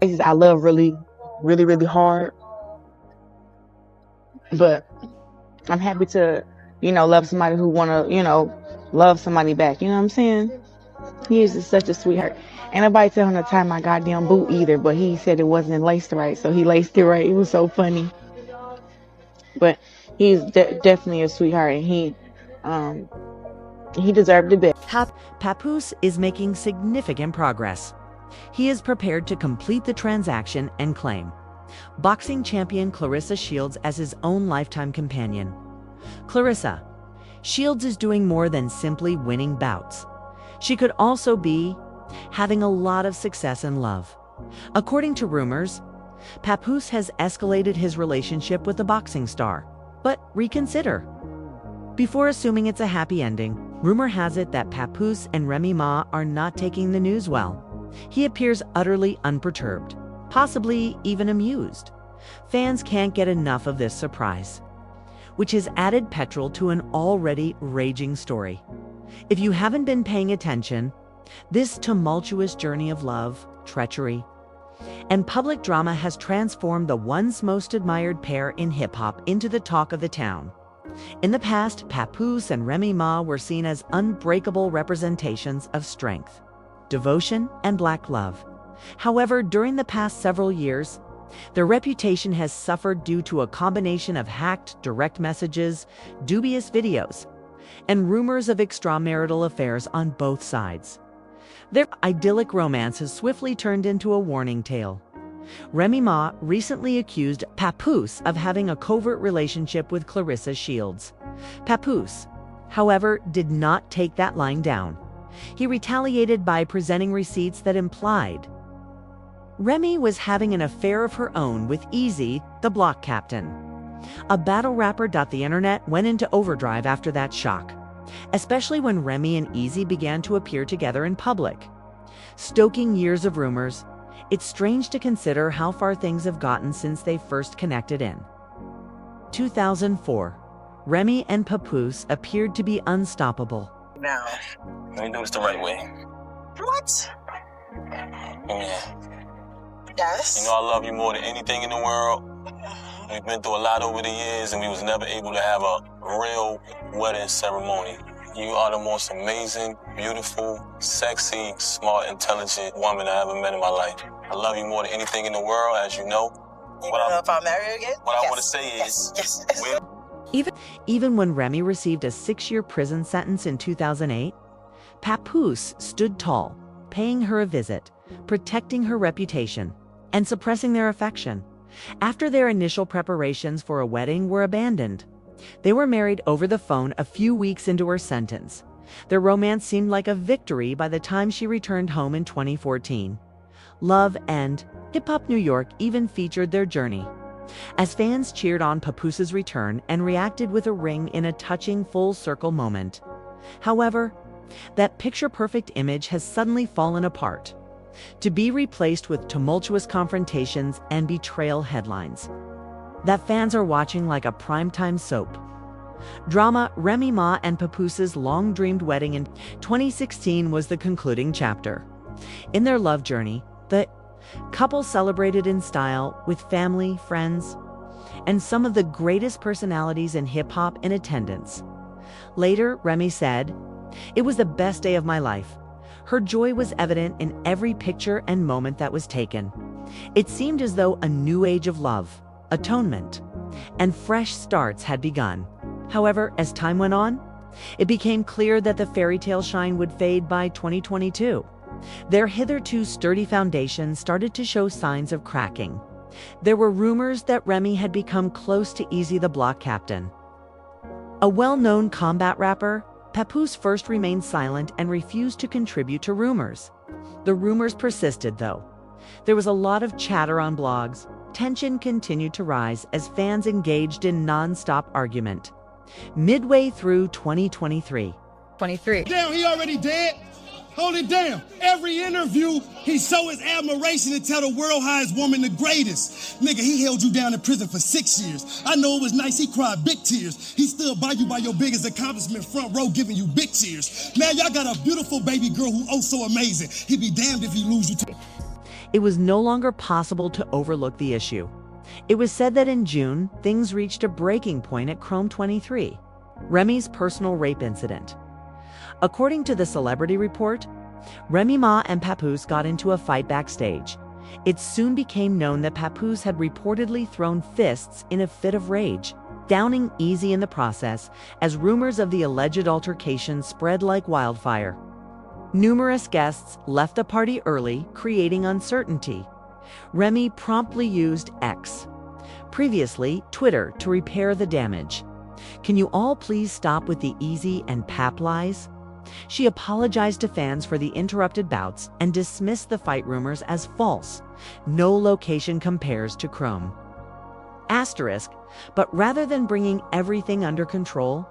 I love really, really, really hard, but I'm happy to, love somebody who wanna, love somebody back. You know what I'm saying? He is just such a sweetheart. Ain't nobody tell him to tie my goddamn boot either, but he said it wasn't laced right, so he laced it right. It was so funny. But he's definitely a sweetheart, and um, he deserved it best. Papoose is making significant progress. He is prepared to complete the transaction and claim boxing champion Claressa Shields as his own lifetime companion. Claressa Shields is doing more than simply winning bouts. She could also be having a lot of success in love. According to rumors, Papoose has escalated his relationship with the boxing star. But reconsider. Before assuming it's a happy ending, rumor has it that Papoose and Remy Ma are not taking the news well. He appears utterly unperturbed, possibly even amused. Fans can't get enough of this surprise, which has added petrol to an already raging story. If you haven't been paying attention, this tumultuous journey of love, treachery, and public drama has transformed the once most admired pair in hip-hop into the talk of the town. In the past, Papoose and Remy Ma were seen as unbreakable representations of strength, devotion, and black love. However, during the past several years, their reputation has suffered due to a combination of hacked direct messages, dubious videos, and rumors of extramarital affairs on both sides. Their idyllic romance has swiftly turned into a warning tale. Remy Ma recently accused Papoose of having a covert relationship with Claressa Shields. Papoose, however, did not take that lying down. He retaliated by presenting receipts that implied Remy was having an affair of her own with Easy, the block captain. A battle rapper. The internet went into overdrive after that shock, especially when Remy and Easy began to appear together in public. Stoking years of rumors, it's strange to consider how far things have gotten since they first connected in 2004. Remy and Papoose appeared to be unstoppable. Now, let me do this the right way. What? Yeah. Yes. You know I love you more than anything in the world. We've been through a lot over the years, and we was never able to have a real wedding ceremony. You are the most amazing, beautiful, sexy, smart, intelligent woman I ever met in my life. I love you more than anything in the world, as you know. You don't know if I'll marry you again? What I want to say is... Yes. Even when Remy received a 6-year prison sentence in 2008, Papoose stood tall, paying her a visit, protecting her reputation, and suppressing their affection. After their initial preparations for a wedding were abandoned, they were married over the phone a few weeks into her sentence. Their romance seemed like a victory by the time she returned home in 2014. Love and Hip Hop New York even featured their journey, as fans cheered on Papoose's return and reacted with a ring in a touching full-circle moment. However, that picture-perfect image has suddenly fallen apart, to be replaced with tumultuous confrontations and betrayal headlines that fans are watching like a primetime soap. Drama. Remy Ma and Papoose's long-dreamed wedding in 2016 was the concluding chapter. In their love journey, the couple celebrated in style with family, friends, and some of the greatest personalities in hip-hop in attendance. Later, Remy said, "It was the best day of my life." Her joy was evident in every picture and moment that was taken. It seemed as though a new age of love, atonement, and fresh starts had begun. However, as time went on, it became clear that the fairy tale shine would fade by 2022. Their hitherto sturdy foundation started to show signs of cracking. There were rumors that Remy had become close to Easy the Block Captain, a well-known combat rapper. Papoose first remained silent and refused to contribute to rumors. The rumors persisted, though. There was a lot of chatter on blogs. Tension continued to rise as fans engaged in non-stop argument. Midway through 2023. Damn, he already dead? Hold it down. Every interview, he show his admiration and tell the world how his woman the greatest. Nigga, he held you down in prison for 6 years. I know it was nice, he cried big tears. He stood by you by your biggest accomplishment, front row, giving you big cheers. Now y'all got a beautiful baby girl who oh so amazing. He be damned if he lose you to... It was no longer possible to overlook the issue. It was said that in June, things reached a breaking point at CROWNS 23, Remy's personal rape incident. According to the Celebrity Report, Remy Ma and Papoose got into a fight backstage. It soon became known that Papoose had reportedly thrown fists in a fit of rage, downing Easy in the process as rumors of the alleged altercation spread like wildfire. Numerous guests left the party early, creating uncertainty. Remy promptly used X, previously Twitter, to repair the damage. Can you all please stop with the Easy and Pap lies? She apologized to fans for the interrupted bouts and dismissed the fight rumors as false. No location compares to CROWNS. Asterisk, but rather than bringing everything under control,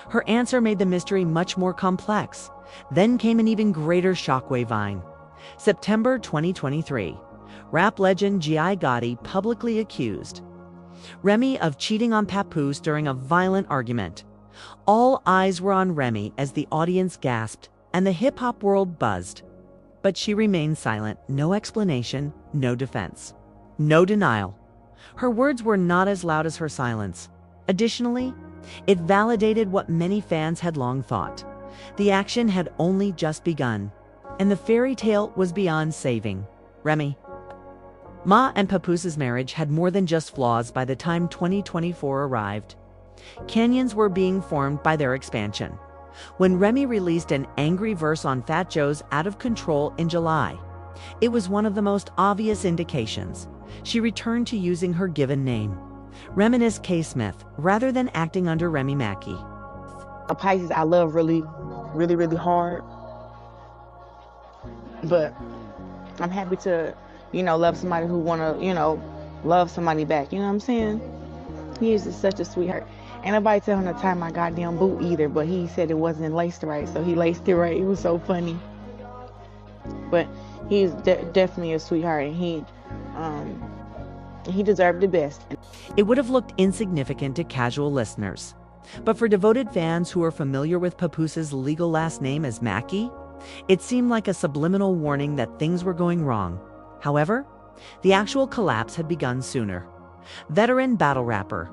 her answer made the mystery much more complex. Then came an even greater shockwave. September 2023. Rap legend G.I. Gotti publicly accused Remy of cheating on Papoose during a violent argument. All eyes were on Remy as the audience gasped and the hip-hop world buzzed. But she remained silent, no explanation, no defense, no denial. Her words were not as loud as her silence. Additionally, it validated what many fans had long thought. The action had only just begun, and the fairy tale was beyond saving. Remy Ma and Papoose's marriage had more than just flaws by the time 2024 arrived. Canyons were being formed by their expansion. When Remy released an angry verse on Fat Joe's Out of Control in July, it was one of the most obvious indications. She returned to using her given name, Reminisce K. Smith, rather than acting under Remy Mackey. A Pisces I love really hard, but I'm happy to, love somebody who wanna, love somebody back. You know what I'm saying? He is just such a sweetheart. Ain't nobody tell him to tie my goddamn boot either, but he said it wasn't laced right, so he laced it right. It was so funny. But he's definitely a sweetheart, and he deserved the best. It would have looked insignificant to casual listeners, but for devoted fans who are familiar with Papoose's legal last name as Mackey, it seemed like a subliminal warning that things were going wrong. However, the actual collapse had begun sooner. Veteran battle rapper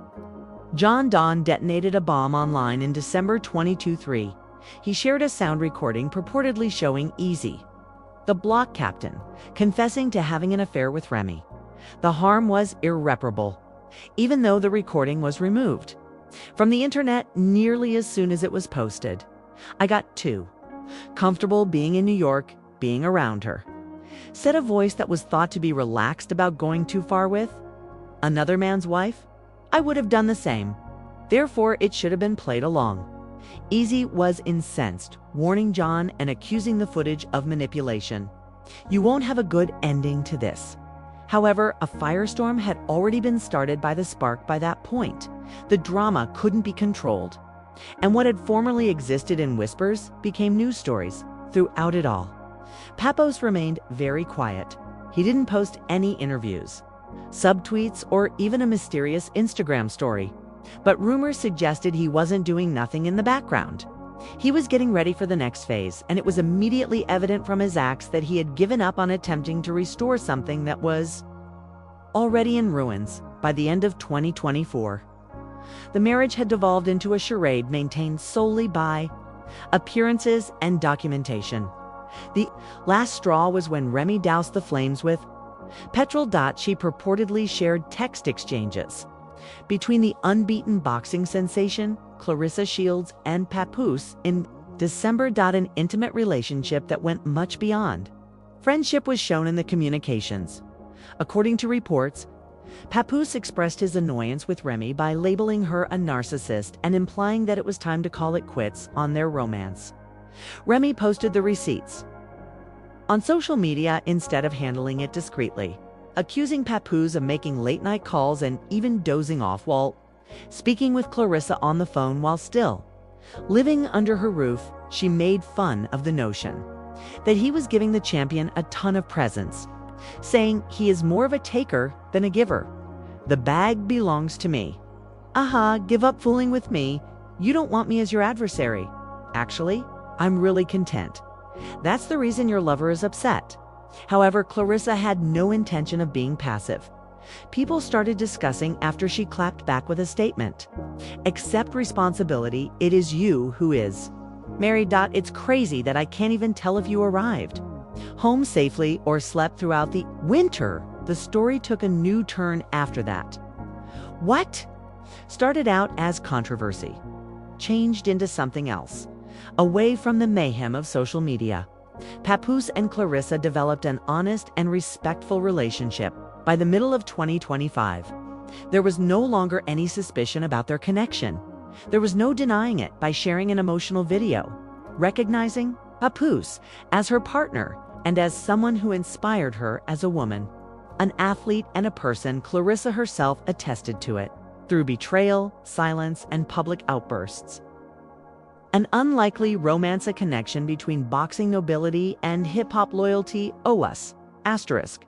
John Don detonated a bomb online in December 2023. He shared a sound recording purportedly showing Easy, the block captain, confessing to having an affair with Remy. The harm was irreparable, even though the recording was removed from the internet nearly as soon as it was posted. I got too comfortable being in New York, being around her, said a voice that was thought to be relaxed about going too far with another man's wife. I would have done the same. Therefore, it should have been played along. Easy was incensed, warning John and accusing the footage of manipulation. You won't have a good ending to this. However, a firestorm had already been started by the spark by that point. The drama couldn't be controlled. And what had formerly existed in whispers became news stories throughout it all. Papoose remained very quiet. He didn't post any interviews, subtweets, or even a mysterious Instagram story. But rumors suggested he wasn't doing nothing in the background. He was getting ready for the next phase, and it was immediately evident from his acts that he had given up on attempting to restore something that was already in ruins by the end of 2024. The marriage had devolved into a charade maintained solely by appearances and documentation. The last straw was when Remy doused the flames with petrol. She purportedly shared text exchanges between the unbeaten boxing sensation Claressa Shields and Papoose in December. An intimate relationship that went much beyond friendship was shown in the communications. According to reports, Papoose expressed his annoyance with Remy by labeling her a narcissist and implying that it was time to call it quits on their romance. Remy posted the receipts on social media instead of handling it discreetly, accusing Papoose of making late-night calls and even dozing off while speaking with Claressa on the phone while still living under her roof. She made fun of the notion that he was giving the champion a ton of presents, saying he is more of a taker than a giver. The bag belongs to me. Aha, give up fooling with me. You don't want me as your adversary. Actually, I'm really content. That's the reason your lover is upset. However, Claressa had no intention of being passive. People started discussing after she clapped back with a statement. "Accept responsibility, it is you who is." Mary. It's crazy that I can't even tell if you arrived home safely or slept throughout the winter. The story took a new turn after that. What started out as controversy changed into something else, away from the mayhem of social media. Papoose and Claressa developed an honest and respectful relationship. By the middle of 2025, there was no longer any suspicion about their connection. There was no denying it by sharing an emotional video, recognizing Papoose as her partner and as someone who inspired her as a woman, an athlete and a person. Claressa herself attested to it through betrayal, silence, and public outbursts. An unlikely romance, a connection between boxing nobility and hip-hop loyalty. OUS, asterisk.